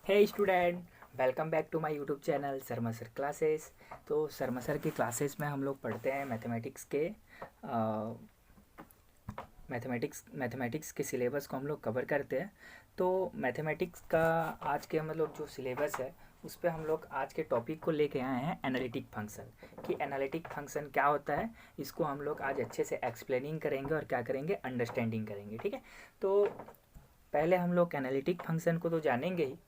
Hey student, welcome back to my YouTube channel Sharma sir classes. तो Sharma sir की classes में हम लोग पढ़ते हैं मैथमेटिक्स के सिलेबस को हम लोग कवर करते हैं। तो मैथमेटिक्स का आज के मतलब जो सिलेबस है उस पे हम लोग आज के टॉपिक को लेके आए हैं एनालिटिक फंक्शन। कि एनालिटिक फंक्शन क्या होता है, इसको हम लोग आज अच्छे से एक्सप्लेनिंग करेंगे और क्या करेंगे, अंडरस्टैंडिंग करेंगे। ठीक है, तो पहले हम लोग एनालिटिक फंक्शन को तो जानेंगे ही।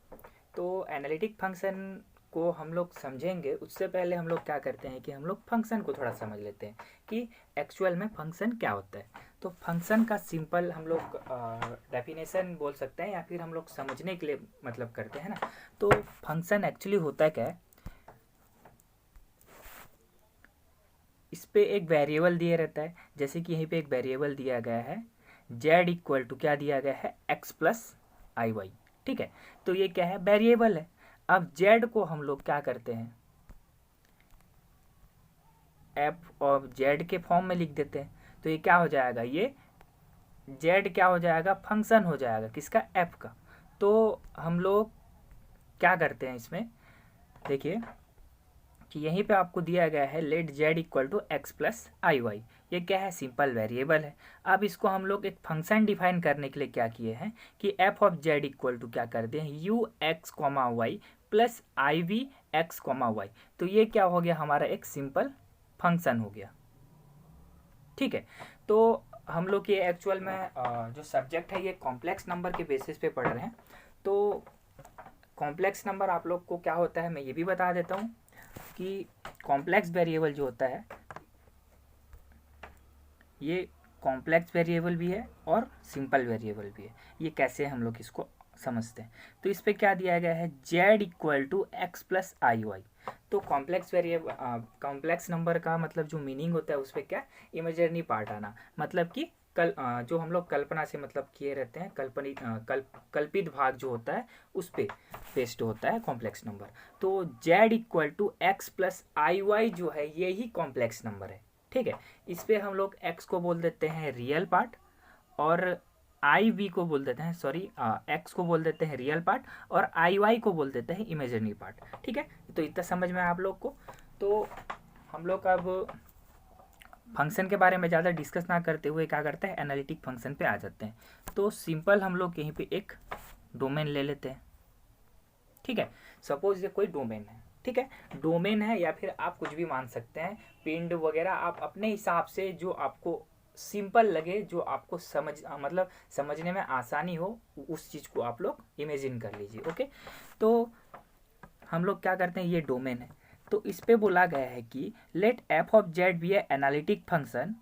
तो एनालिटिक फंक्शन को हम लोग समझेंगे उससे पहले हम लोग क्या करते हैं कि हम लोग फंक्शन को थोड़ा समझ लेते हैं कि एक्चुअल में फंक्शन क्या होता है। तो फंक्शन का सिंपल हम लोग डेफिनेशन बोल सकते हैं या फिर हम लोग समझने के लिए मतलब करते हैं ना। तो फंक्शन एक्चुअली होता क्या है, इस पे एक वेरिएबल दिया रहता है। जैसे कि यहीं पे एक वेरिएबल दिया गया है z इक्वल टू क्या दिया गया है, x प्लस आई वाई। ठीक है, तो ये क्या है, वेरिएबल है। अब z को हम लोग क्या करते हैं, f ऑफ z के फॉर्म में लिख देते हैं। तो ये क्या हो जाएगा, ये z क्या हो जाएगा, फंक्शन हो जाएगा किसका, f का। तो हम लोग क्या करते हैं इसमें, देखिए कि यहीं पे आपको दिया गया है let z equal to x plus i y. ये क्या है, सिंपल वेरिएबल है। अब इसको हम लोग एक फंक्शन डिफाइन करने के लिए क्या किए हैं कि f of z equal to क्या करते हैं, u x comma y plus i v x comma y. तो ये क्या हो गया, हमारा एक सिंपल फंक्शन हो गया। ठीक है, तो हम लोग ये एक्चुअल में जो सब्जेक्ट है ये कॉम्प्लेक्स नंबर के बेसिस पे पढ़ रहे हैं। तो कॉम्प्लेक्स नंबर आप लोग को क्या होता है मैं ये भी बता देता हूँ कि कॉम्प्लेक्स वेरिएबल जो होता है ये कॉम्प्लेक्स वेरिएबल भी है और सिंपल वेरिएबल भी है। ये कैसे हम लोग इसको समझते हैं, तो इस पे क्या दिया गया है, z equal to x plus i y. तो कॉम्प्लेक्स वेरिएबल कॉम्प्लेक्स नंबर का मतलब जो मीनिंग होता है उस पर क्या, इमेजिनरी पार्ट आना। मतलब कि जो हम लोग कल्पना से मतलब किए रहते हैं, कल्पित भाग जो होता है उस पे बेस्ड होता है कॉम्प्लेक्स नंबर। तो z equal to x plus i y जो है ये ही कॉम्प्लेक्स नंबर है। ठीक है, इस पे हम लोग x को बोल देते हैं रियल पार्ट और आई वी को बोल देते हैं, सॉरी एक्स को बोल देते हैं रियल पार्ट और आई वाई को बोल देते हैं इमेजिनरी पार्ट। ठीक है, तो इतना समझ में आप लोग को। तो हम लोग अब फंक्शन के बारे में ज़्यादा डिस्कस ना करते हुए क्या करते हैं, एनालिटिक फंक्शन पे आ जाते हैं। तो सिंपल हम लोग यहीं पे एक डोमेन ले लेते हैं। ठीक है, सपोज ये कोई डोमेन है। ठीक है, डोमेन है या फिर आप कुछ भी मान सकते हैं, पिंड वगैरह, आप अपने हिसाब से जो आपको सिंपल लगे, जो आपको मतलब समझने में आसानी हो, उस चीज़ को आप लोग इमेजिन कर लीजिए। ओके, तो हम लोग क्या करते हैं, ये डोमेन है। तो इस पे बोला गया है कि let f of z be a analytic function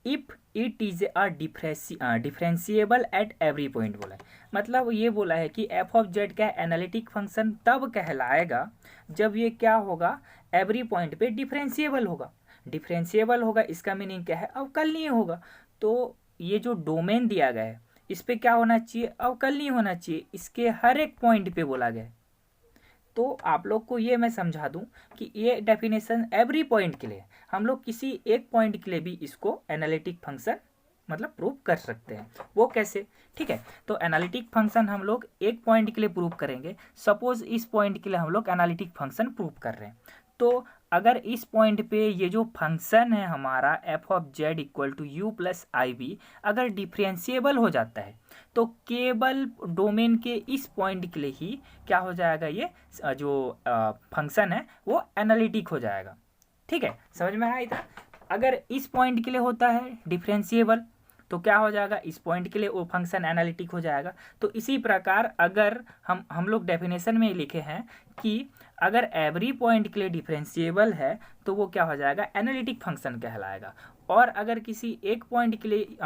if it is a differentiable at every point बोला है। मतलब ये बोला है कि एफ ऑफ जेड का एनालिटिक फंक्शन तब कहलाएगा जब ये क्या होगा, एवरी पॉइंट पे डिफरेंशिएबल होगा। डिफरेंशिएबल होगा इसका मीनिंग क्या है, अवकलनीय होगा। तो ये जो डोमेन दिया गया है इस पे क्या होना चाहिए, अवकलनीय होना चाहिए, इसके हर एक पॉइंट पे बोला गया है। तो आप लोग को ये मैं समझा दूं कि ये डेफिनेशन एवरी पॉइंट के लिए, हम लोग किसी एक पॉइंट के लिए भी इसको एनालिटिक फंक्शन मतलब प्रूव कर सकते हैं। वो कैसे, ठीक है, तो एनालिटिक फंक्शन हम लोग एक पॉइंट के लिए प्रूव करेंगे। सपोज इस पॉइंट के लिए हम लोग एनालिटिक फंक्शन प्रूव कर रहे हैं। तो अगर इस पॉइंट पे ये जो फंक्शन है हमारा f of z equal to u plus i v अगर डिफरेंशिएबल हो जाता है तो केवल डोमेन के इस पॉइंट के लिए ही क्या हो जाएगा, ये जो फंक्शन है वो एनालिटिक हो जाएगा। ठीक है, समझ में आया इधर। अगर इस पॉइंट के लिए होता है डिफरेंशिएबल तो क्या हो जाएगा, इस पॉइंट के लिए वो फंक्शन एनालिटिक हो जाएगा। तो इसी प्रकार अगर हम लोग डेफिनेशन में लिखे हैं कि अगर एवरी पॉइंट के लिए डिफरेंशिएबल है तो वो क्या हो जाएगा, एनालिटिक फंक्शन कहलाएगा। और अगर किसी एक पॉइंट के लिए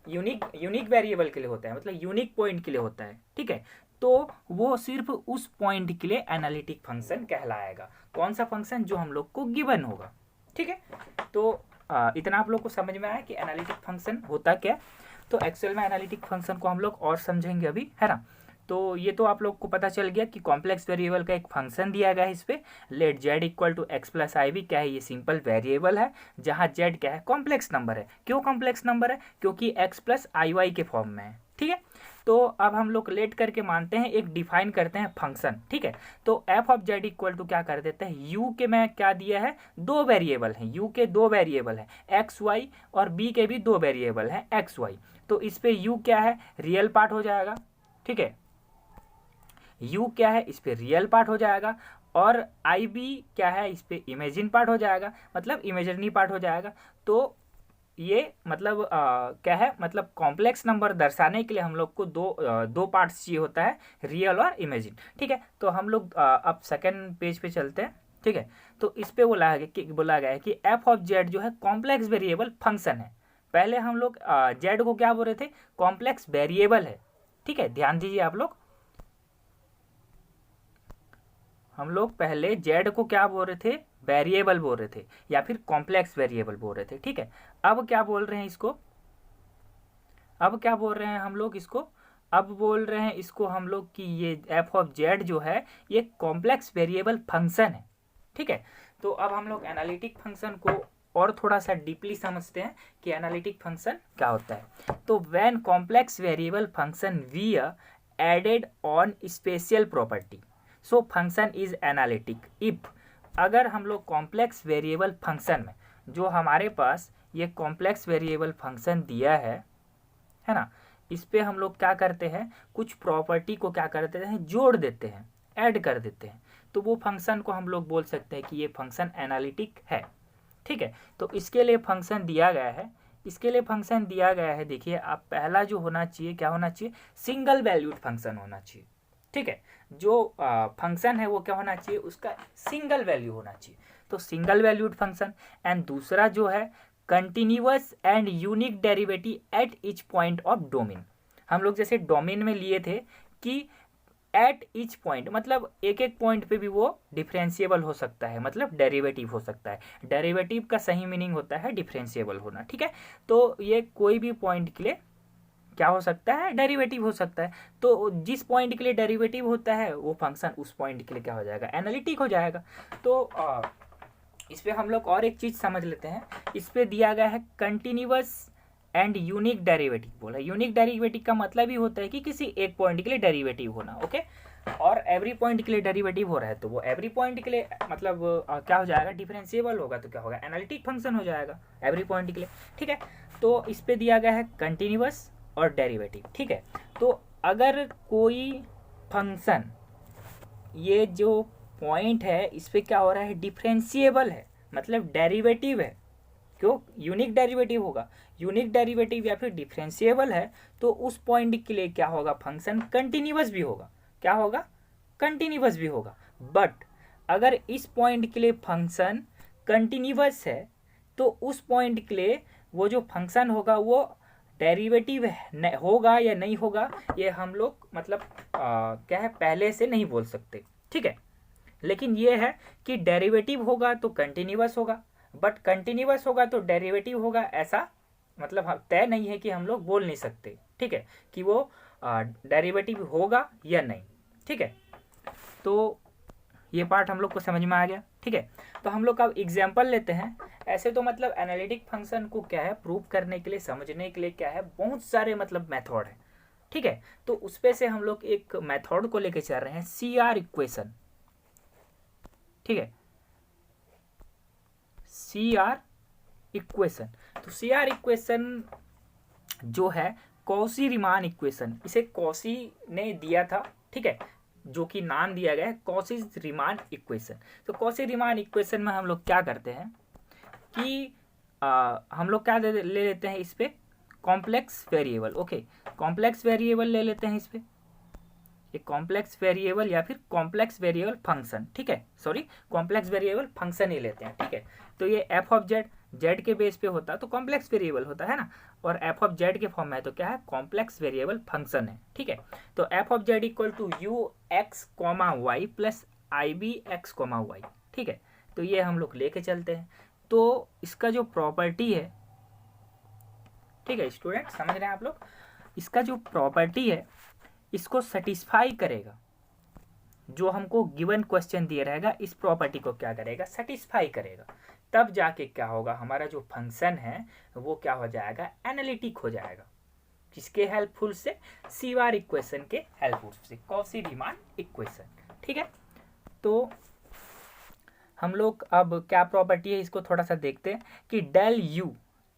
यूनिक वेरिएबल के लिए होता है, मतलब यूनिक पॉइंट के लिए होता है, ठीक है, तो वो सिर्फ उस पॉइंट के लिए एनालिटिक फंक्शन कहलाएगा। कौन सा फंक्शन, जो हम लोग को गिवन होगा। ठीक है, तो इतना आप लोग को समझ में आया कि एनालिटिक फंक्शन होता क्या। तो एक्चुअल में एनालिटिक फंक्शन को हम लोग और समझेंगे अभी, है ना। तो ये तो आप लोग को पता चल गया कि कॉम्प्लेक्स वेरिएबल का एक फंक्शन दिया गया है इस पे, let z equal to x plus i v. क्या है, ये सिंपल वेरिएबल है जहाँ जेड क्या है, कॉम्प्लेक्स नंबर है। क्यों कॉम्प्लेक्स नंबर है, क्योंकि एक्स प्लस आई वाई के फॉर्म में है। ठीक है, तो अब हम लोग लेट करके मानते हैं, एक डिफाइन करते हैं फंक्शन, ठीक है। तो f of z equal to क्या कर देते हैं, यू के में क्या दिया है, दो वेरिएबल हैं, यू के दो वेरिएबल हैं एक्स वाई, और बी के भी दो वेरिएबल हैं एक्स वाई। तो इस पे यू क्या है, रियल पार्ट हो जाएगा, ठीक है, यू क्या है इस पे रियल पार्ट हो जाएगा, और आई बी क्या है इस पे इमेजिन पार्ट हो जाएगा, मतलब इमेजिनरी पार्ट हो जाएगा। तो ये मतलब क्या है, मतलब कॉम्प्लेक्स नंबर दर्शाने के लिए हम लोग को दो पार्ट्स चाहिए होता है, रियल और इमेजिन, ठीक है। तो हम लोग अब सेकंड पेज पे चलते हैं, ठीक है। तो इस पे बोला गया है कि एफ ऑफ जेड जो है कॉम्प्लेक्स वेरिएबल फंक्शन है। पहले हम लोग जेड को क्या बोल रहे थे, कॉम्प्लेक्स वेरिएबल है, ठीक है, ध्यान दीजिए आप लोग। हम लोग पहले जेड को क्या बोल रहे थे, वेरिएबल बोल रहे थे, या फिर कॉम्प्लेक्स वेरिएबल बोल रहे थे, ठीक है। अब क्या बोल रहे हैं इसको, अब क्या बोल रहे हैं हम लोग इसको, अब बोल रहे हैं इसको हम लोग कि ये एफ ऑफ जेड जो है ये कॉम्प्लेक्स वेरिएबल फंक्शन है, ठीक है। तो अब हम लोग एनालिटिक फंक्शन को और थोड़ा सा डीपली समझते हैं कि एनालिटिक फंक्शन क्या होता है। तो when complex variable function we added on special property, so function is analytic if, अगर हम लोग कॉम्प्लेक्स वेरिएबल फंक्शन में जो हमारे पास ये कॉम्प्लेक्स वेरिएबल फंक्शन दिया है ना, इस पे हम लोग क्या करते हैं, कुछ प्रॉपर्टी को क्या करते हैं, जोड़ देते हैं, ऐड कर देते हैं, तो वो फंक्शन को हम लोग बोल सकते हैं कि ये फंक्शन एनालिटिक है, ठीक है। तो इसके लिए फंक्शन दिया गया है, इसके लिए फंक्शन दिया गया है, देखिए आप, पहला जो होना चाहिए क्या होना चाहिए, सिंगल वैल्यूड फंक्शन होना चाहिए, ठीक है। जो फंक्शन है वो क्या होना चाहिए, उसका सिंगल वैल्यू होना चाहिए, तो सिंगल वैल्यूड फंक्शन। एंड दूसरा जो है continuous and unique derivative at each point of domain. हम लोग जैसे डोमेन में लिए थे कि एट ईच पॉइंट, मतलब एक एक पॉइंट पे भी वो डिफरेंशिएबल हो सकता है, मतलब डेरिवेटिव हो सकता है। डेरिवेटिव का सही मीनिंग होता है डिफरेंशिएबल होना, ठीक है। तो ये कोई भी पॉइंट के लिए क्या हो सकता है, डेरिवेटिव हो सकता है। तो जिस पॉइंट के लिए डेरिवेटिव होता है वो फंक्शन उस पॉइंट के लिए क्या हो जाएगा, एनालिटिक हो जाएगा। तो इस पे हम लोग और एक चीज समझ लेते हैं, इस पे दिया गया है कंटिन्यूअस एंड यूनिक डेरिवेटिव बोला। यूनिक डेरिवेटिव का मतलब ही होता है कि किसी एक पॉइंट के लिए डेरिवेटिव होना, ओके। और एवरी पॉइंट के लिए डेरिवेटिव हो रहा है तो वो एवरी पॉइंट के लिए मतलब क्या हो जाएगा, डिफरेंशिएबल होगा, तो क्या होगा, एनालिटिक फंक्शन हो जाएगा एवरी पॉइंट के लिए, ठीक है। तो इस पे दिया गया है कंटिन्यूअस और डेरिवेटिव, ठीक है। तो अगर कोई फंक्शन, ये जो पॉइंट है इस पे क्या हो रहा है, डिफरेंशिएबल है, मतलब डेरिवेटिव है, क्यों, यूनिक डेरिवेटिव होगा, यूनिक डेरिवेटिव या फिर डिफरेंशिएबल है, तो उस पॉइंट के लिए क्या होगा, फंक्शन कंटिन्यूअस भी होगा, क्या होगा, कंटिन्यूअस भी होगा। बट अगर इस पॉइंट के लिए फंक्शन कंटिन्यूअस है तो उस पॉइंट के लिए वो जो फंक्शन होगा वो डेरिवेटिव होगा या नहीं होगा, ये हम लोग मतलब क्या है, पहले से नहीं बोल सकते, ठीक है। लेकिन ये है कि डेरिवेटिव होगा तो कंटिन्यूअस होगा, बट कंटिन्यूअस होगा तो डेरिवेटिव होगा, ऐसा मतलब तय नहीं है कि हम लोग बोल नहीं सकते, ठीक है, कि वो डेरिवेटिव होगा या नहीं, ठीक है। तो ये पार्ट हम लोग को समझ में आ गया, ठीक है। तो हम लोग का एग्जाम्पल लेते हैं। ऐसे तो मतलब एनालिटिक फंक्शन को क्या है, प्रूव करने के लिए, समझने के लिए क्या है, बहुत सारे मतलब मेथड है, ठीक है। तो उस पे से हम लोग एक मेथड को लेके चल रहे हैं, CR इक्वेशन, ठीक है, CR इक्वेशन। तो CR इक्वेशन जो है कॉशी रीमान इक्वेशन, इसे कॉशी ने दिया था, ठीक है, जो कि नाम दिया गया है कॉशी रीमान इक्वेशन। तो कॉशी रीमान इक्वेशन में हम लोग क्या करते हैं कि हम लोग क्या ले लेते हैं इस पे, complex variable, okay, complex variable ले लेते हैं इस पे, ये कॉम्प्लेक्स वेरिएबल या फिर कॉम्प्लेक्स वेरिएबल फंक्शन, ठीक है, सॉरी कॉम्प्लेक्स वेरिएबल फंक्शन ही लेते हैं, ठीक है। तो ये एफ ऑफ जेड, जेड के बेस पे होता है तो कॉम्प्लेक्स वेरिएबल होता है ना, और एफ ऑफ जेड के फॉर्म में है तो क्या है, कॉम्प्लेक्स वेरिएबल फंक्शन है, ठीक है। तो f of z equal to u x comma y plus i b x comma y, ठीक है। तो ये हम लोग लेके चलते हैं। तो इसका जो प्रॉपर्टी है, ठीक है स्टूडेंट, समझ रहे हैं आप लोग, इसका जो प्रॉपर्टी है इसको सेटिस्फाई करेगा, जो हमको गिवन क्वेश्चन दिया रहेगा इस प्रॉपर्टी को क्या करेगा, सेटिस्फाई करेगा, तब जाके क्या होगा, हमारा जो फंक्शन है वो क्या हो जाएगा, एनालिटिक हो जाएगा, किसके हेल्पफुल से, सी बार इक्वेशन के हेल्पफुल से, कॉची रीमान इक्वेशन। ठीक है, तो हम लोग अब क्या प्रॉपर्टी है इसको थोड़ा सा देखते हैं कि del u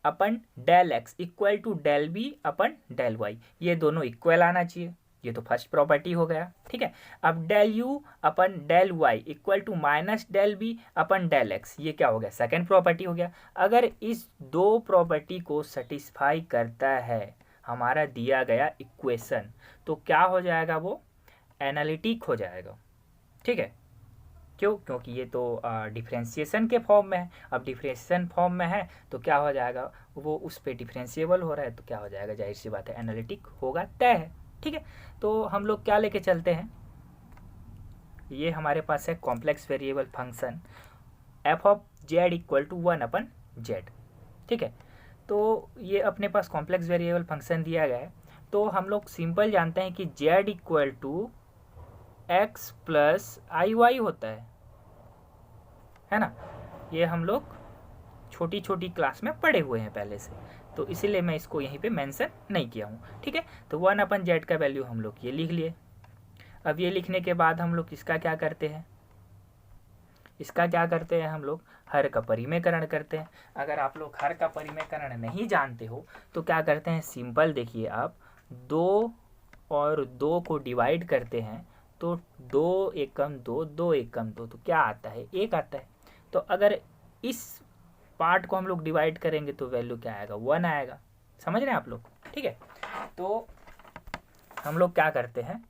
upon del x equal to del b upon del y, ये दोनों इक्वल आना चाहिए, ये तो फर्स्ट प्रॉपर्टी हो गया। ठीक है, अब del u upon del y equal to minus del b upon del x, ये क्या हो गया, सेकेंड प्रॉपर्टी हो गया। अगर इस दो प्रॉपर्टी को सेटिस्फाई करता है हमारा दिया गया इक्वेशन, तो क्या हो जाएगा, वो एनालिटिक हो जाएगा। ठीक है, क्यों, क्योंकि ये तो डिफ्रेंशिएशन के फॉर्म में है। अब डिफ्रेंशिएशन फॉर्म में है तो क्या हो जाएगा, वो उस पर डिफ्रेंशिएबल हो रहा है, तो क्या हो जाएगा, जाहिर सी बात है एनालिटिक होगा, तय है। ठीक है, तो हम लोग क्या लेके चलते हैं, ये हमारे पास है complex variable function f of z equal to 1/z। ठीक है, तो ये अपने पास कॉम्प्लेक्स वेरिएबल फंक्शन दिया गया है, तो हम लोग सिंपल जानते हैं कि z equal to x plus i y होता है ना। ये हम लोग छोटी छोटी क्लास में पढ़े हुए हैं पहले से, तो इसीलिए मैं इसको यहीं पे मेंशन नहीं किया हूँ। ठीक है, तो 1/z का वैल्यू हम लोग ये लिख लिए। अब ये लिखने के बाद हम लोग इसका क्या करते हैं, हम लोग हर का परिमेयकरण करते हैं। अगर आप लोग हर का परिमेयकरण नहीं जानते हो तो क्या करते हैं, सिंपल देखिए आप, 2 और 2 को डिवाइड करते हैं तो 2 एकम 2, 2 एकम 2, तो क्या आता है, 1 आता है। तो अगर इस पार्ट को हम लोग डिवाइड करेंगे तो वैल्यू क्या आएगा, 1 आएगा। समझ रहे हैं आप लोग। ठीक है, तो हम लोग क्या करते हैं,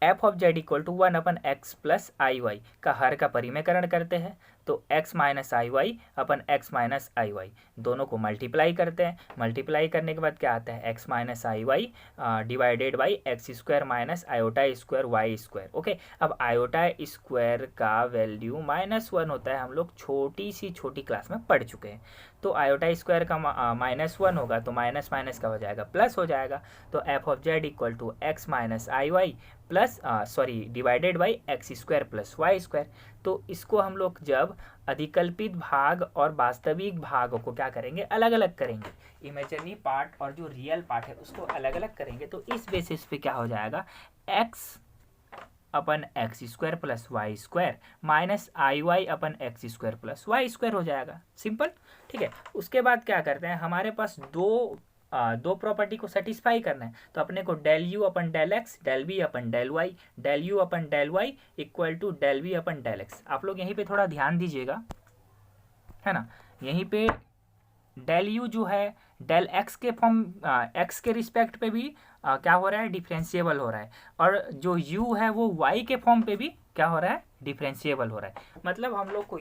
f of z equal to 1/x plus i y का हर का परिमेयकरण करते हैं, तो x minus i y upon x minus i y दोनों को मल्टीप्लाई करते हैं। मल्टीप्लाई करने के बाद क्या आता है, x minus i y divided by x square minus iota square y square. Okay, अब आयोटा स्क्वायर का वैल्यू -1 होता है, हम लोग छोटी क्लास में पढ़ चुके हैं। तो आयोटा स्क्वायर का -1 होगा तो माइनस माइनस का हो जाएगा प्लस हो जाएगा। तो f of z equal to x minus i y plus divided by x square plus y square. तो इसको हम लोग जब अधिकल्पित भाग और वास्तविक भाग को क्या करेंगे, अलग अलग करेंगे, इमेजिनरी पार्ट और जो रियल पार्ट है उसको अलग अलग करेंगे, तो इस बेसिस पे क्या हो जाएगा, x upon x square plus y square minus i y upon x square plus y square हो जाएगा, सिंपल। ठीक है, उसके बाद क्या करते हैं, हमारे पास दो प्रॉपर्टी को सेटिस्फाई करना है, तो अपने को del u upon del x, del b upon del y, del u upon del y equal to del b upon del x. आप लोग यहीं पे थोड़ा ध्यान दीजिएगा, है ना। यहीं पे डेल यू जो है डेल एक्स के फॉर्म, एक्स के रिस्पेक्ट पे भी क्या हो रहा है, डिफरेंशिएबल हो रहा है, और जो यू है वो वाई के फॉर्म पे भी क्या हो रहा है, डिफरेंशिएबल हो रहा है। मतलब हम लोग को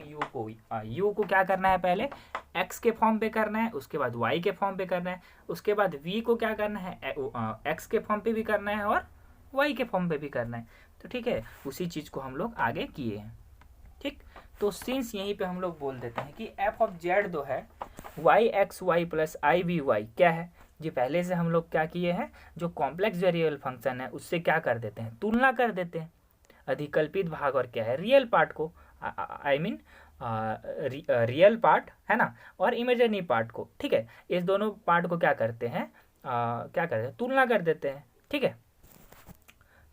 यू को क्या करना है, पहले एक्स के फॉर्म पे करना है, उसके बाद वाई के फॉर्म पे करना है, उसके बाद वी को क्या करना है, एक्स के फॉर्म पे भी करना है और वाई के फॉर्म पे भी करना है। तो ठीक है, उसी चीज़ को हम लोग आगे किए हैं। ठीक, तो सिंस यहीं पे हम लोग बोल देते हैं कि एफ ऑफ जेड जो है y x y plus i v y क्या है, जी पहले से हम लोग क्या किए हैं, जो कॉम्प्लेक्स वेरिएबल फंक्शन है उससे क्या कर देते हैं, तुलना कर देते हैं, अधिकल्पित भाग और क्या है, रियल पार्ट को, आई मीन रियल पार्ट है ना, और इमेजिनरी पार्ट को। ठीक है, इस दोनों पार्ट को क्या करते हैं, तुलना कर देते हैं। ठीक है,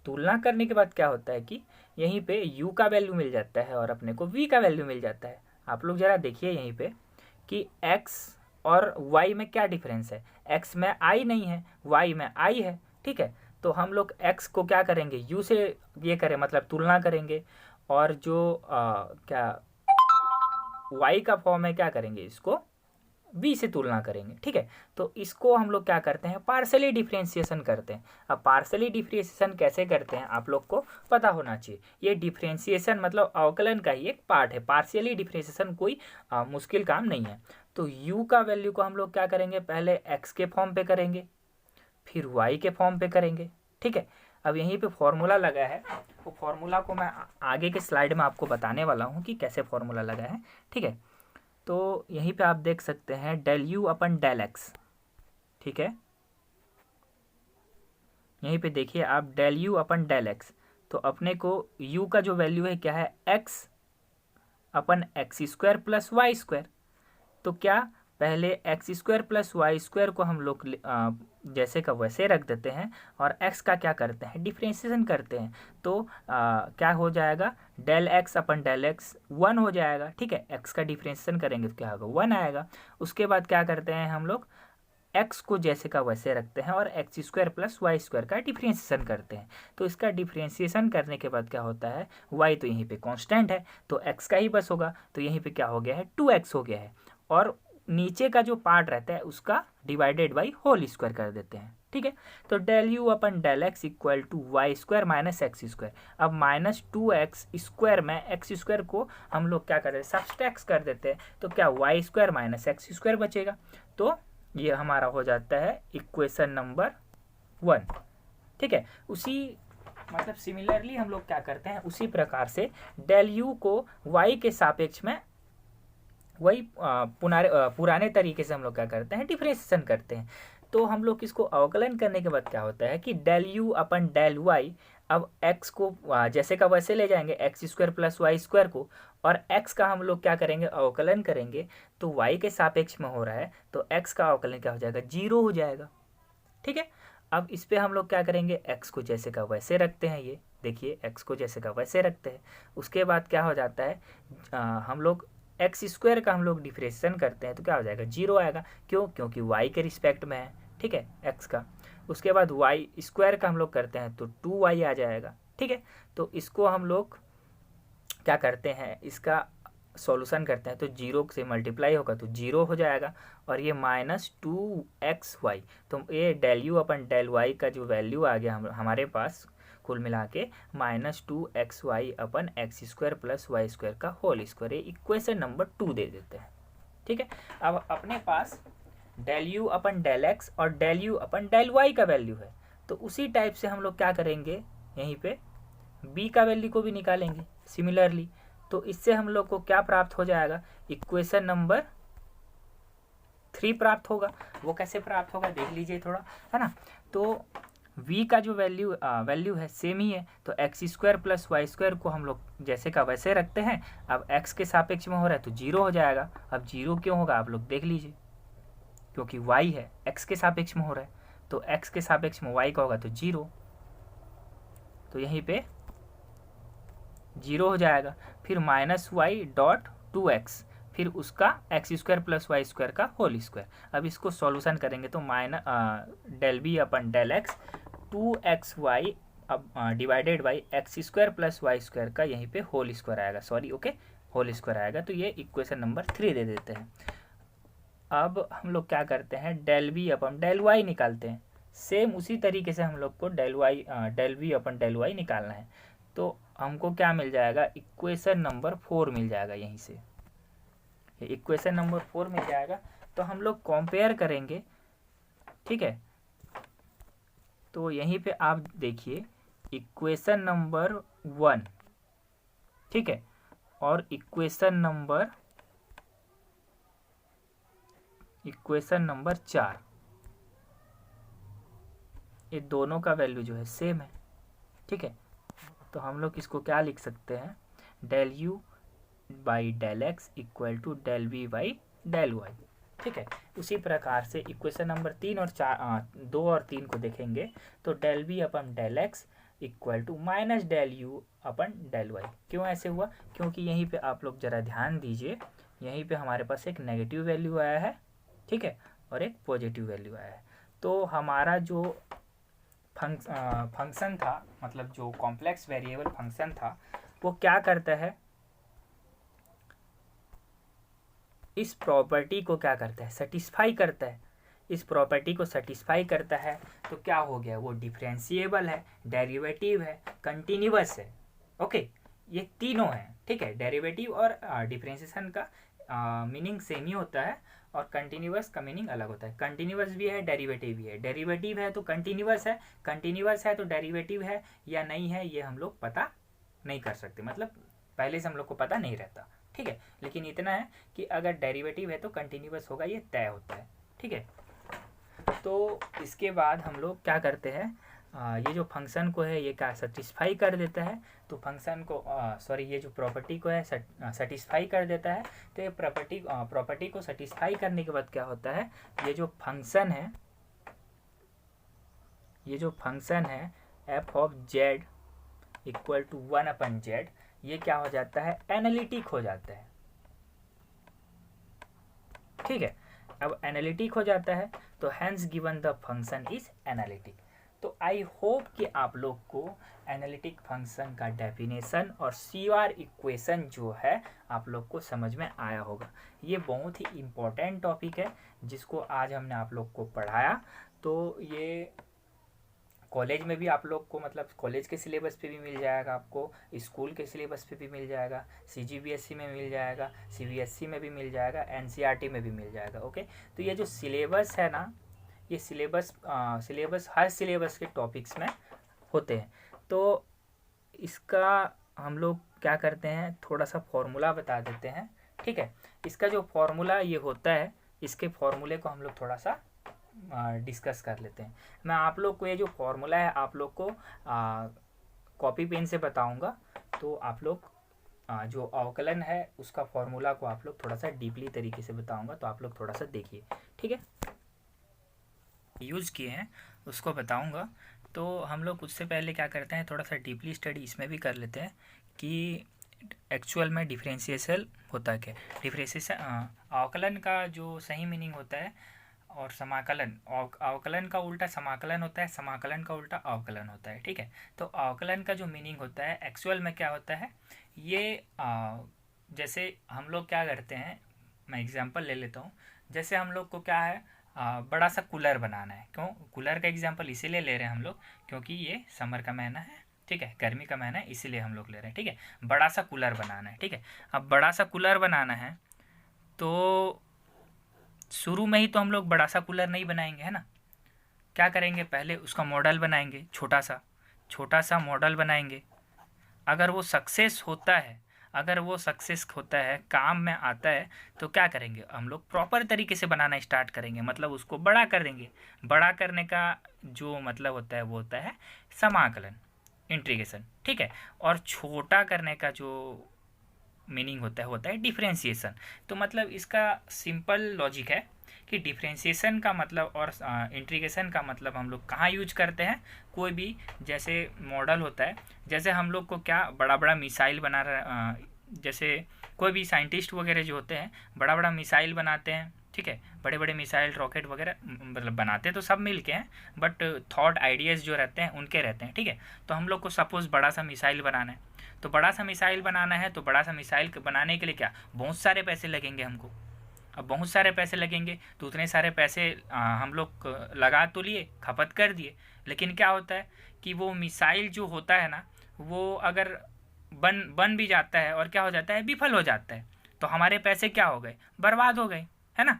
तुलना करने के बाद क्या होता है कि यहीं पे u का वैल्यू मिल जाता है और अपने को v का वैल्यू मिल जाता है। आप लोग ज़रा देखिए यहीं पे कि x और y में क्या डिफरेंस है, x में i नहीं है, y में i है। ठीक है, तो हम लोग x को क्या करेंगे, u से ये करें, मतलब तुलना करेंगे, और जो क्या y का फॉर्म है क्या करेंगे, इसको v से तुलना करेंगे। ठीक है, तो इसको हम लोग क्या करते हैं, पार्शियली डिफरेंशिएशन करते हैं। अब पार्शियली डिफरेंशिएशन कैसे करते हैं आप लोग को पता होना चाहिए। ये डिफरेंशिएशन मतलब अवकलन का ही एक पार्ट है, पार्शियली डिफरेंशिएशन कोई मुश्किल काम नहीं है। तो u का वैल्यू को हम लोग क्या करेंगे, पहले x के फॉर्म पे करेंगे, फिर y के फॉर्म पे करेंगे। ठीक है, अब यहीं पे फॉर्मूला लगा है, वो फॉर्मूला को मैं आगे के स्लाइड में आपको बताने वाला हूँ कि कैसे फॉर्मूला लगा है। ठीक है, तो यहीं पे आप देख सकते हैं del u upon del x. ठीक है, यहीं पे देखिए आप del u upon del x, तो अपने को u का जो वैल्यू है क्या है, x upon x square plus y square. तो क्या पहले x square plus y square को हम लोग जैसे का वैसे रख देते हैं और एक्स का क्या करते हैं, डिफ्रेंशिएशन करते हैं। तो क्या हो जाएगा, del x upon del x 1 हो जाएगा। ठीक है, एक्स का डिफ्रेंशिएशन करेंगे तो क्या होगा, 1 आएगा। उसके बाद क्या करते हैं हम लोग, एक्स को जैसे का वैसे रखते हैं और x square plus y square का डिफ्रेंशिएशन करते हैं। तो इसका डिफ्रेंशिएशन करने के बाद क्या होता है, वाई तो यहीं पे कांस्टेंट है तो एक्स का ही बस होगा, तो यहीं पे क्या हो गया है, 2x हो गया है। और नीचे का जो पार्ट रहता है उसका डिवाइडेड बाई होल स्क्वायर कर देते हैं। ठीक है, तो del u upon del x equal to y square minus x square. अब माइनस 2x स्क्वायर में एक्स स्क्वायर को हम लोग क्या कर रहे हैं, सब्सट्रैक्ट कर देते हैं। तो क्या y square minus x square बचेगा। तो ये हमारा हो जाता है इक्वेशन नंबर 1। ठीक है, उसी मतलब सिमिलरली हम लोग क्या करते हैं, उसी प्रकार से डेल यू को y के सापेक्ष में वही पुराने तरीके से हम लोग क्या करते हैं, डिफरेंशिएशन करते हैं। तो हम लोग इसको अवकलन करने के बाद क्या होता है कि del u upon del y, अब x को जैसे का वैसे ले जाएंगे, x square plus y square को, और x का हम लोग क्या करेंगे, अवकलन करेंगे। तो y के सापेक्ष में हो रहा है तो x का अवकलन क्या हो जाएगा, 0 हो जाएगा। ठीक है, अब इस पे हम लोग क्या करेंगे, x को जैसे का वैसे रखते हैं। ये देखिए x को जैसे का वैसे रखते हैं। उसके बाद क्या हो जाता है, हम लोग एक्स स्क्वायर का हम लोग डिफरेंशिएशन करते हैं तो क्या हो जाएगा, 0 आएगा। क्यों, क्योंकि y के रिस्पेक्ट में है। ठीक है, x का। उसके बाद वाई स्क्वायर का हम लोग करते हैं तो 2y आ जाएगा। ठीक है, तो इसको हम लोग क्या करते हैं, इसका सॉल्यूशन करते हैं तो 0 से मल्टीप्लाई होगा तो 0 हो जाएगा। और ये माइनस 2xy, तो ये del u upon del y का जो वैल्यू आ गया हमारे पास कुल मिला के minus 2xy upon x square plus y square का होल स्क्वायर, ये इक्वेशन नंबर 2 दे देते हैं। ठीक है, अब अपने पास del u upon del x और del u upon del y का वैल्यू है। तो उसी टाइप से हम लोग क्या करेंगे, यहीं पे b का वैल्यू को भी निकालेंगे सिमिलरली। तो इससे हम लोग को क्या प्राप्त हो जाएगा, इक्वेशन नंबर 3 प्राप्त होगा। वो कैसे प्राप्त होगा देख लीजिए थोड़ा, है ना। तो v का जो वैल्यू है सेम ही है, तो x square plus y square को हम लोग जैसे का वैसे रखते हैं। अब x के सापेक्ष में हो रहा है तो 0 हो जाएगा। अब 0 क्यों होगा आप लोग देख लीजिए, क्योंकि y है, x के सापेक्ष में हो रहा है, तो x के सापेक्ष में y का होगा तो 0, तो यहीं पे 0 हो जाएगा। फिर माइनस वाई डॉट 2x, फिर उसका x square plus y square का होल स्क्वायर। अब इसको सॉल्यूशन करेंगे तो del b upon del x 2xy अब divided by x square plus y square का यहीं पे होल स्क्वायर आएगा, सॉरी ओके, होल स्क्वायर आएगा। तो ये इक्वेशन नंबर 3 दे देते हैं। अब हम लोग क्या करते हैं, del b upon del Y निकालते हैं। सेम उसी तरीके से हम लोग को del b upon del Y निकालना है। तो हमको क्या मिल जाएगा, इक्वेशन नंबर 4 मिल जाएगा। यहीं से इक्वेशन नंबर 4 मिल जाएगा। तो हम लोग कंपेयर करेंगे। ठीक है, तो यहीं पे आप देखिए इक्वेशन नंबर 1, ठीक है, और इक्वेशन नंबर 4, ये दोनों का वैल्यू जो है सेम है। ठीक है, तो हम लोग इसको क्या लिख सकते हैं, del u by del x equal to del v by del y. ठीक है, उसी प्रकार से इक्वेशन नंबर 3 और 2 और 3 को देखेंगे तो del v upon del x equal to minus del u upon del y. क्यों ऐसे हुआ, क्योंकि यहीं पे आप लोग ज़रा ध्यान दीजिए, यहीं पे हमारे पास एक नेगेटिव वैल्यू आया है, ठीक है, और एक पॉजिटिव वैल्यू आया है। तो हमारा जो फंक्शन था, मतलब जो कॉम्प्लेक्स वेरिएबल फंक्शन था, वो क्या करता है, इस प्रॉपर्टी को क्या करता है, सेटिस्फाई करता है। इस प्रॉपर्टी को सेटिस्फाई करता है तो क्या हो गया, वो डिफरेंशिएबल है, डेरिवेटिव है, कंटिन्यूअस है। ओके, ये तीनों हैं। ठीक है, डेरिवेटिव और डिफरेंशिएशन का मीनिंग सेम ही होता है और कंटिन्यूअस का मीनिंग अलग होता है। कंटिन्यूअस भी है, डेरिवेटिव भी है। डेरिवेटिव है तो कंटिन्यूअस है, कंटिन्यूअस है तो डेरिवेटिव है या नहीं है ये हम लोग पता नहीं कर सकते, मतलब पहले से हम लोग को पता नहीं रहता। ठीक है, लेकिन इतना है कि अगर डेरिवेटिव है तो कंटिन्यूअस होगा, ये तय होता है। ठीक है, तो इसके बाद हम लोग क्या करते हैं, ये जो फंक्शन को है ये क्या सेटिस्फाई कर देता है, तो फंक्शन को सॉरी ये जो प्रॉपर्टी को है सेटिस्फाई कर देता है। तो ये प्रॉपर्टी को सेटिस्फाई करने के बाद क्या होता है, ये जो फंक्शन है f of z equal to 1/z, ये क्या हो जाता है, एनालिटिक हो जाता है। ठीक है, अब एनालिटिक हो जाता है तो hence given the function is analytic. तो आई होप कि आप लोग को एनालिटिक फंक्शन का डेफिनेशन और CR इक्वेशन जो है आप लोग को समझ में आया होगा। ये बहुत ही इम्पोर्टेंट टॉपिक है जिसको आज हमने आप लोग को पढ़ाया। तो ये कॉलेज में भी आप लोग को मतलब कॉलेज के सिलेबस पे भी मिल जाएगा, आपको स्कूल के सिलेबस पे भी मिल जाएगा, CGBSE में मिल जाएगा, CBSE में भी मिल जाएगा, NCERT में भी मिल जाएगा। ओके, तो ये जो सिलेबस है ना, ये सिलेबस हर सिलेबस के टॉपिक्स में होते हैं। तो इसका हम लोग क्या करते हैं, थोड़ा सा फॉर्मूला बता देते हैं। ठीक है, इसका जो फॉर्मूला ये होता है, इसके फॉर्मूले को हम लोग थोड़ा सा डिस्कस कर लेते हैं। मैं आप लोग को ये जो फॉर्मूला है आप लोग को कॉपी पेन से बताऊंगा। तो आप लोग जो अवकलन है उसका फॉर्मूला को आप लोग थोड़ा सा डीपली तरीके से बताऊंगा, तो आप लोग थोड़ा सा देखिए। ठीक है, यूज़ किए हैं उसको बताऊंगा। तो हम लोग उससे पहले क्या करते हैं, थोड़ा सा डीपली स्टडी इसमें भी कर लेते हैं कि एक्चुअल में डिफरेंशिएशन होता क्या। डिफरेंशिएशन अवकलन का जो सही मीनिंग होता है, और समाकलन, अवकलन का उल्टा समाकलन होता है, समाकलन का उल्टा अवकलन होता है। ठीक है, तो अवकलन का जो मीनिंग होता है एक्चुअल में क्या होता है, ये जैसे हम लोग क्या करते हैं, मैं एग्जांपल ले लेता हूँ। जैसे हम लोग को क्या है, बड़ा सा कूलर बनाना है। क्यों कूलर का एग्जांपल इसीलिए ले रहे हैं हम लोग, क्योंकि ये समर का महीना है। ठीक है, गर्मी का महीना है, इसीलिए हम लोग ले रहे हैं। ठीक है, बड़ा सा कूलर बनाना है। ठीक है, अब बड़ा सा कूलर बनाना है तो शुरू में ही तो हम लोग बड़ा सा कूलर नहीं बनाएंगे, है ना। क्या करेंगे, पहले उसका मॉडल बनाएंगे, छोटा सा मॉडल बनाएंगे। अगर वो सक्सेस होता है, काम में आता है, तो क्या करेंगे, हम लोग प्रॉपर तरीके से बनाना स्टार्ट करेंगे, मतलब उसको बड़ा कर देंगे। बड़ा करने का जो मतलब होता है वो होता है समाकलन, इंटीग्रेशन। ठीक है, और छोटा करने का जो मीनिंग होता है डिफरेंशिएशन। तो मतलब इसका सिंपल लॉजिक है कि डिफरेंशिएशन का मतलब और इंटीग्रेशन का मतलब हम लोग कहाँ यूज करते हैं, कोई भी जैसे मॉडल होता है, जैसे हम लोग को क्या बड़ा बड़ा मिसाइल बना रहा, जैसे कोई भी साइंटिस्ट वगैरह जो होते हैं बड़ा बड़ा मिसाइल बनाते हैं। ठीक है, बड़े बड़े मिसाइल रॉकेट वगैरह मतलब बनाते तो सब मिल के हैं, बट थॉट आइडियाज़ जो रहते हैं उनके रहते हैं। ठीक है, तो हम लोग को सपोज़ बड़ा सा मिसाइल बनाना है, तो बड़ा सा मिसाइल बनाना है, तो बड़ा सा मिसाइल बनाने के लिए क्या बहुत सारे पैसे लगेंगे हमको। अब बहुत सारे पैसे लगेंगे तो उतने सारे पैसे हम लोग लगा तो लिए, खपत कर दिए, लेकिन क्या होता है कि वो मिसाइल जो होता है ना, वो अगर बन भी जाता है और क्या हो जाता है, विफल हो जाता है, तो हमारे पैसे क्या हो गए, बर्बाद हो गए, है ना,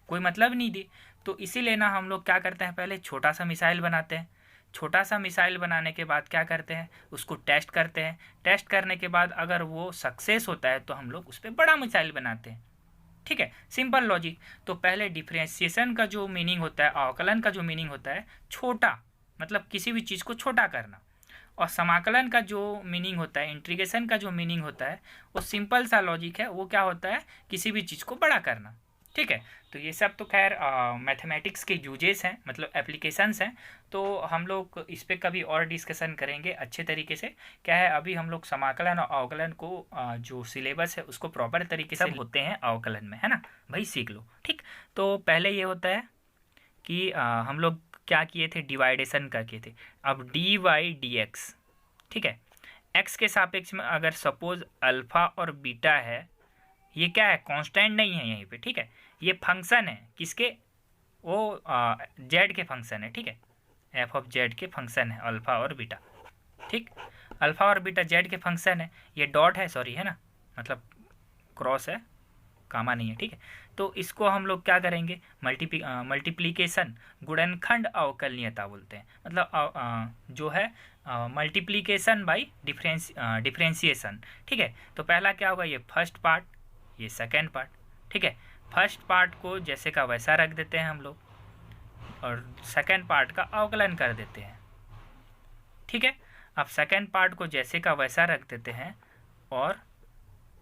कोई मतलब नहीं दी। तो इसीलिए ना हम लोग क्या करते हैं, पहले छोटा सा मिसाइल बनाते हैं। छोटा सा मिसाइल बनाने के बाद क्या करते हैं, उसको टेस्ट करते हैं। टेस्ट करने के बाद अगर वो सक्सेस होता है तो हम लोग उस पर बड़ा मिसाइल बनाते हैं। ठीक है, सिंपल लॉजिक। तो पहले डिफरेंशिएशन का जो मीनिंग होता है, अवकलन का जो मीनिंग होता है छोटा, मतलब किसी भी चीज़ को छोटा करना। और समाकलन का जो मीनिंग होता है, इंटीग्रेशन का जो मीनिंग होता है, वो सिंपल सा लॉजिक है, वो क्या होता है, किसी भी चीज़ को बड़ा करना। ठीक है, तो ये सब तो खैर मैथमेटिक्स के यूजेस हैं, मतलब एप्लीकेशंस हैं। तो हम लोग इस पर कभी और डिस्कशन करेंगे अच्छे तरीके से। क्या है, अभी हम लोग समाकलन और अवकलन को जो सिलेबस है उसको प्रॉपर तरीके से होते हैं अवकलन में, है ना भाई, सीख लो। ठीक, तो पहले ये होता है कि हम लोग क्या किए थे, डिवाइडेशन का किए थे। अब dy/dx, ठीक है, x के सापेक्ष में अगर सपोज अल्फा और बीटा है, ये क्या है, कांस्टेंट नहीं है यहीं पे। ठीक है, ये फंक्शन है किसके, वो जेड के फंक्शन है। ठीक है, एफ ऑफ जेड के फंक्शन है अल्फा और बीटा। ठीक, अल्फा और बीटा जेड के फंक्शन है। ये डॉट है, सॉरी, है ना, मतलब क्रॉस है, कामा नहीं है। ठीक है, तो इसको हम लोग क्या करेंगे, मल्टीप्लीकेशन, गुणनखंड अवकलनीयता बोलते हैं, मतलब जो है मल्टीप्लीकेशन बाई डिफरेंशिएशन। ठीक है, तो पहला क्या होगा, ये फर्स्ट पार्ट, ये सेकेंड पार्ट। ठीक है, फर्स्ट पार्ट को जैसे का वैसा रख देते हैं हम लोग, और सेकेंड पार्ट का अवकलन कर देते हैं। ठीक है। अब सेकेंड पार्ट को जैसे का वैसा रख देते हैं और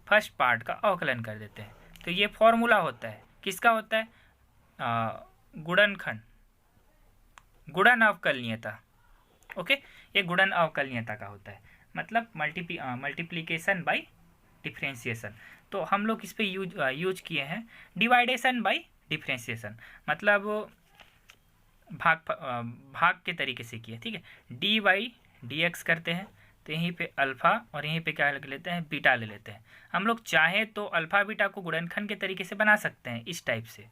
फर्स्ट पार्ट का अवकलन कर देते हैं। तो ये फॉर्मूला होता है, किसका होता है? गुणनखंड, गुणन अवकलनीयता। ओके, ये गुणन अवकलनीयता का होता है, मतलब मल्टीप्लिकेशन बाय डिफ्रेंशिएशन। तो हम लोग इस पे यूज किए हैं डिवाइडेशन बाय डिफ्रेंशिएशन, मतलब भाग के तरीके से किए। ठीक है, डी वाई डी एक्स करते हैं तो यहीं पे अल्फ़ा और यहीं पे क्या ले लेते हैं? बीटा ले लेते हैं। हम लोग चाहें तो अल्फ़ा बीटा को गुणनखंड के तरीके से बना सकते हैं इस टाइप से,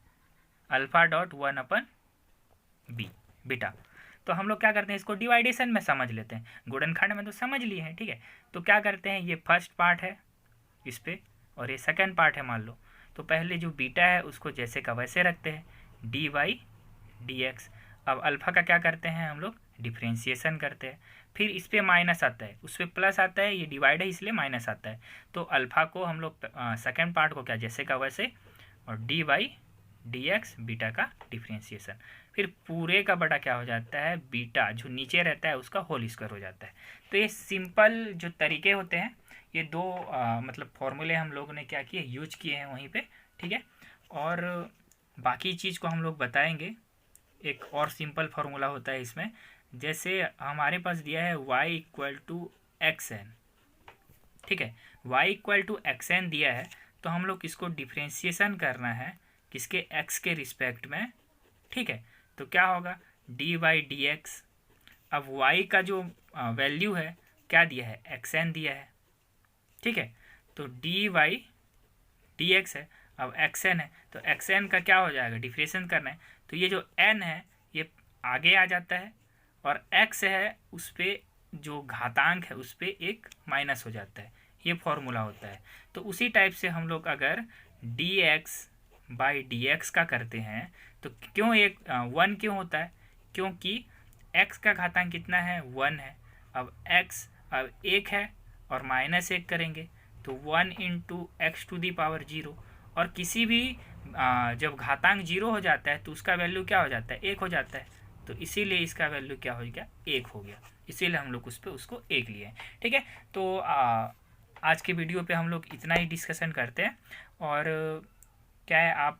अल्फ़ा डॉट 1/b बीटा। तो हम लोग क्या करते हैं, इसको डिवाइडेशन में समझ लेते हैं, गुणनखंड में तो समझ लिए हैं। ठीक है, तो क्या करते हैं, ये फर्स्ट पार्ट है इस पे और ये सेकंड पार्ट है मान लो। तो पहले जो बीटा है उसको जैसे का वैसे रखते हैं, डी वाई डी एक्स। अब अल्फ़ा का क्या करते हैं हम लोग? डिफ्रेंशिएशन करते हैं। फिर इस पर माइनस आता है, उस पर प्लस आता है, ये डिवाइड है इसलिए माइनस आता है। तो अल्फ़ा को हम लोग सेकेंड पार्ट को क्या जैसे का वैसे, और d y d x beta का डिफ्रेंशिएशन। फिर पूरे का बड़ा क्या हो जाता है? बीटा जो नीचे रहता है उसका होल स्क्वायर हो जाता है। तो ये सिंपल जो तरीके होते हैं, ये दो मतलब फॉर्मूले हम लोगों ने क्या किए, यूज किए हैं वहीं पे। ठीक है, और बाकी चीज़ को हम लोग बताएंगे। एक और सिंपल फार्मूला होता है इसमें, जैसे हमारे पास दिया है y equal to x n. ठीक है, y equal to x n दिया है, तो हम लोग इसको डिफ्रेंशिएशन करना है किसके? x के रिस्पेक्ट में। ठीक है, तो क्या होगा? D y d x. अब y का जो वैल्यू है क्या दिया है? एक्स एन दिया है। ठीक है, तो डी वाई डी एक्स है, अब एक्स एन है, तो एक्स एन का क्या हो जाएगा? डिफ्रेंशिएशन करना है, तो ये जो n है ये आगे आ जाता है, और x है उस पर जो घातांक है उस पर एक माइनस हो जाता है। ये फॉर्मूला होता है। तो उसी टाइप से हम लोग अगर D x by D x का करते हैं तो क्यों एक 1 क्यों होता है? क्योंकि x का घातांक कितना है? 1 है। अब x अब 1 है और -1 करेंगे तो 1 into x to the power 0। और किसी भी जब घातांक 0 हो जाता है तो उसका वैल्यू क्या हो जाता है? 1 हो जाता है। तो इसीलिए इसका वैल्यू क्या हो गया? 1 हो गया। इसीलिए हम लोग उस पर उसको 1 लिए हैं। ठीक है, तो आज के वीडियो पे हम लोग इतना ही डिस्कशन करते हैं। और क्या है, आप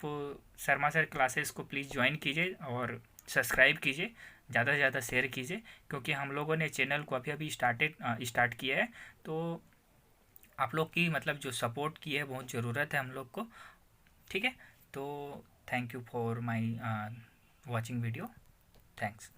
शर्मा सर क्लासेस को प्लीज़ ज्वाइन कीजिए और सब्सक्राइब कीजिए, ज़्यादा से ज़्यादा शेयर कीजिए, क्योंकि हम लोगों ने चैनल को अभी स्टार्ट किया है। तो आप लोग की मतलब जो सपोर्ट की है बहुत ज़रूरत है हम लोग को। ठीक है, तो thank you for my watching video. Thanks.